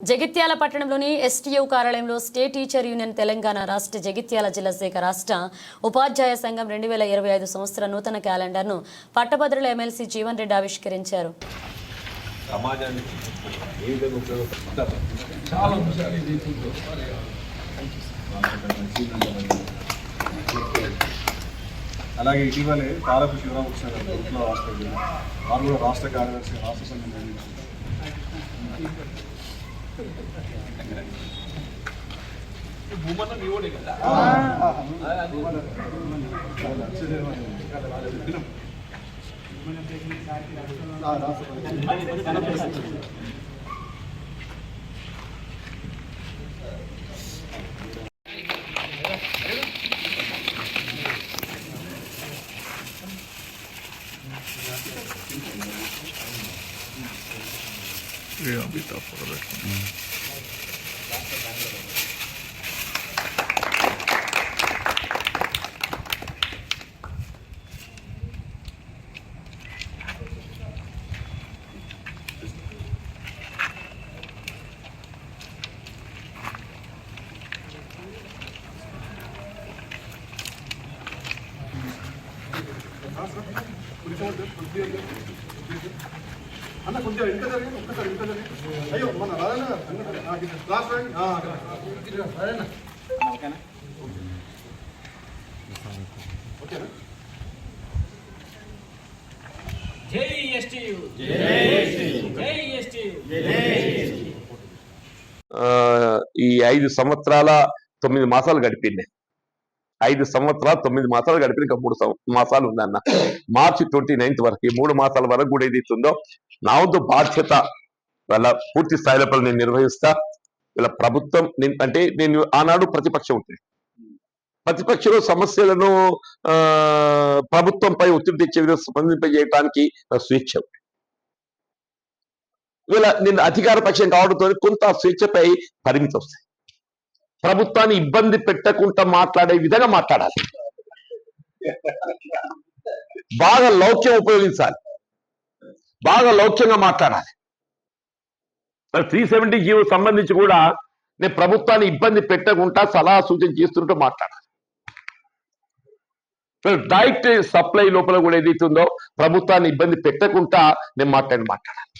జగిత్యాల పట్టణంలోని ఎస్టీయూ కార్యాలయంలో state teacher union Telangana రాష్ట్ర జగిత్యాల జిల్లా శాఖ రాష్ట్ర ఉపాధ్యాయ సంఘం 2025 సంవత్సర నూతన క్యాలెండర్ను పట్టభద్రుల ఎమ్మెల్సీ జీవన్ రెడ్డి ఆవిష్కరించారు. అలాగే ఇటీవలే తారపు శివరామకృష్ణ గారు హాస్పిటల్ వారు కూడా రాష్ట్ర కార్యదర్శి రాష్ట్ర సంఘం అన్న కొంచెం ఎంత జరిగింది ఒక్కసారి ఎంత జరిగింది అయ్యో మన క్లాస్ ఓకేనా ఈ 5 సంవత్సరాల 9 మాసాలు గడిపింది. 5 సంవత్సరాలు 9 మాసాలు గడిపి ఇంకా 3 మాసాలు ఉందన్న. మార్చి 29 వరకు ఈ 3 మాసాల వరకు కూడా ఏది ఇస్తుందో నా వంతు బాధ్యత వాళ్ళ పూర్తి స్థాయిలో నేను నిర్వహిస్తా. ఇలా ప్రభుత్వం అంటే నేను ఆనాడు ప్రతిపక్షం ఉంటుంది. ప్రతిపక్షంలో సమస్యలను ప్రభుత్వంపై ఒత్తిడి తెచ్చే విధంగా స్పందింపజేయడానికి స్వేచ్ఛ. ఇలా నేను అధికార పక్షం కావడంతో కొంత స్వేచ్ఛపై పరిమితి వస్తాయి. ప్రభుత్వాన్ని ఇబ్బంది పెట్టకుండా మాట్లాడే విధంగా మాట్లాడాలి. బాగా లౌక్యం ఉపయోగించాలి. బాగా లౌక్యంగా మాట్లాడాలి. 370 జీవో సంబంధించి కూడా నేను ప్రభుత్వాన్ని ఇబ్బంది పెట్టకుండా సలహా సూచన చేస్తుంటూ మాట్లాడాలి. డైరెక్ట్ సప్లై లోపల కూడా ఏదైతుందో ప్రభుత్వాన్ని ఇబ్బంది పెట్టకుండా నేను మాట్లాడాలి.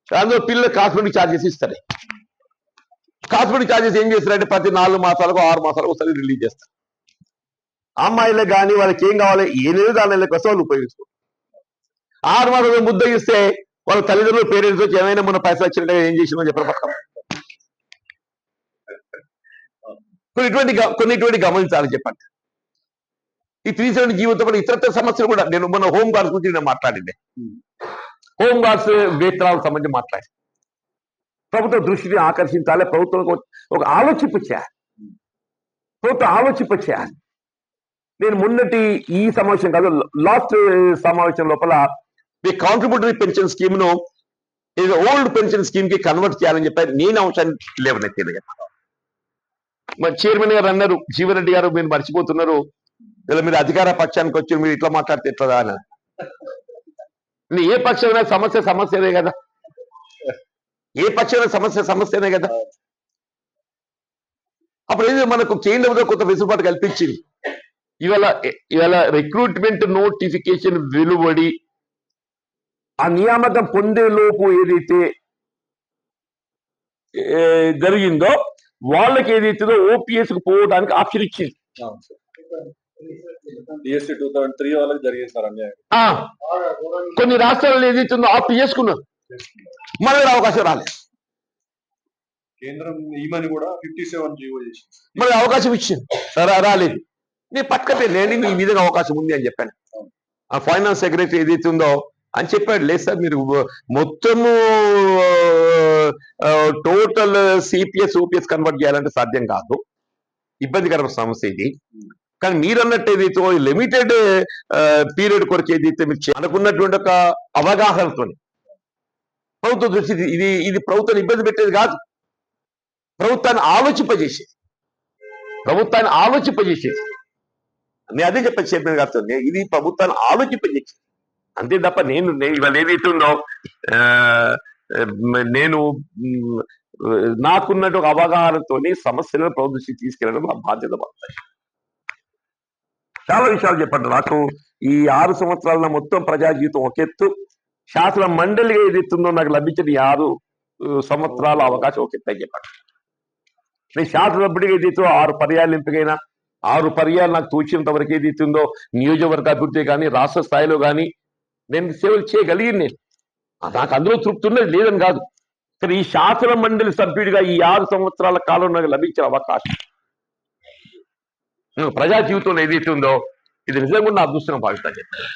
అందులో పిల్లలు కాస్మెటిక్ ఛార్జెస్ ఇస్తారు. కాస్మెటిక్ ఛార్జెస్ ఏం చేస్తారంటే ప్రతి 4 మాసాలకు 6 మాసాలకు ఒకసారి రిలీజ్ చేస్తారు. అమ్మాయిలకు కానీ వాళ్ళకి ఏం కావాలి ఏ లేదు దాని కోసం వాళ్ళు ఉపయోగించుకుంటారు. 6 మాసాలు ముద్ద ఇస్తే వాళ్ళ తల్లిదండ్రులు పేరెంట్స్ వచ్చి ఏమైనా మన పైసలు వచ్చినట్టు ఏం చేసినా చెప్పడం పక్కన కొన్ని గమనించాలని చెప్పండి. ఈ 370 జీవితంతో పాటు ఇతర సమస్యలు కూడా నేను మన హోమ్ గార్డ్స్ గురించి నేను మాట్లాడింది. హోమ్ గార్డ్స్ వేతనాలకు సంబంధించి మాట్లాడి ప్రభుత్వ దృష్టిని ఆకర్షించాలి. ప్రభుత్వం ఒక ఆలోచింపచేయాలి. ప్రభుత్వం ఆలోచింపచేయాలి. నేను మొన్నటి ఈ సమావేశం కాదు లాస్ట్ సమావేశం లోపల మీ కాంట్రిబ్యూటరీ పెన్షన్ స్కీమ్ ను ఓల్డ్ పెన్షన్ స్కీమ్ కి కన్వర్ట్ చేయాలని చెప్పారు. నేను అంశాన్ని లేవనెత్తాను. మరి చైర్మన్ గారు అన్నారు, జీవరెడ్డి గారు మీరు మర్చిపోతున్నారు, ఇలా మీరు అధికార పక్షానికి వచ్చి మీరు ఇట్లా మాట్లాడితే ఎట్లా అని. ఏ పక్షమైనా సమస్యనే కదా. ఏ పక్షమైన సమస్యనే కదా. అప్పుడు ఏది మనకు కేంద్రంలో కొంత వెసులుబాటు కల్పించింది. ఇవాళ రిక్రూట్మెంట్ నోటిఫికేషన్ వెలువడి ఆ నియామకం పొందే లోపు ఏదైతే జరిగిందో వాళ్ళకి ఏదైతుందో ఓపీఎస్ కు పోవడానికి ఆప్షన్ ఇచ్చింది. కొన్ని రాష్ట్రాలలో ఏదైతుందో ఆప్షన్ చేసుకున్నారు. మన అవకాశం రాలేదు. కేంద్రం ఈమని కూడా 57 జీవో చేసింది. మరి అవకాశం ఇచ్చింది, సరే రాలేదు. నేను పట్టుకపోయి నేను ఈ విధంగా అవకాశం ఉంది అని చెప్పాను. ఆ ఫైనాన్స్ సెక్రటరీ ఏదైతే ఉందో అని చెప్పాడు, లేదు సార్ మీరు మొత్తము టోటల్ సిపిఎస్ ఓపీఎస్ కన్వర్ట్ చేయాలంటే సాధ్యం కాదు, ఇబ్బందికరమైన సమస్య ఇది. కానీ మీరు అన్నట్టు ఏదైతే లిమిటెడ్ పీరియడ్ కొరకు ఏదైతే మీరు అనుకున్నటువంటి ఒక అవగాహనతో ప్రభుత్వ దృష్టి ఇది ప్రభుత్వాన్ని ఇబ్బంది పెట్టేది కాదు, ప్రభుత్వాన్ని ఆలోచింపజేసేది. నేను అదే చెప్పాను చైర్మన్ గారితో, ఇది ప్రభుత్వాన్ని ఆలోచింపజేసేది అంతే తప్ప నేను ఇవాళ ఏదైతే ఉందో నేను నాకున్నట్టు ఒక అవగాహనతోని సమస్యలను ప్రభుత్వ దృష్టికి తీసుకెళ్ళడం నా బాధ్యత పడతాయి. చాలా విషయాలు చెప్పండి. నాకు ఈ 6 సంవత్సరాల మొత్తం ప్రజా జీవితం ఒక ఎత్తు, శాసన మండలిగా ఏదైతుందో నాకు లభించిన ఈ 6 సంవత్సరాల అవకాశం ఒక ఎత్తు అని చెప్పండి. నేను శాసనసభ్యుడిగా ఏదైతే 6 పర్యాలు ఎంపికైనా 6 పర్యాలు నాకు తోచినంత వరకు ఏదైతుందో నియోజకవర్గ అభివృద్ధి కానీ రాష్ట్ర స్థాయిలో కానీ నేను సేవలు చేయగలిగింది. నేను నాకు అందులో తృప్తి ఉన్నది లేదని కాదు, కానీ ఈ శాసన మండలి సభ్యుడిగా ఈ 6 సంవత్సరాల కాలం నాకు లభించిన అవకాశం ప్రజా జీవితంలో ఏదైతే ఉందో ఇది నిజంగా నా అదృష్టంగా భావిస్తాను చెప్పాను.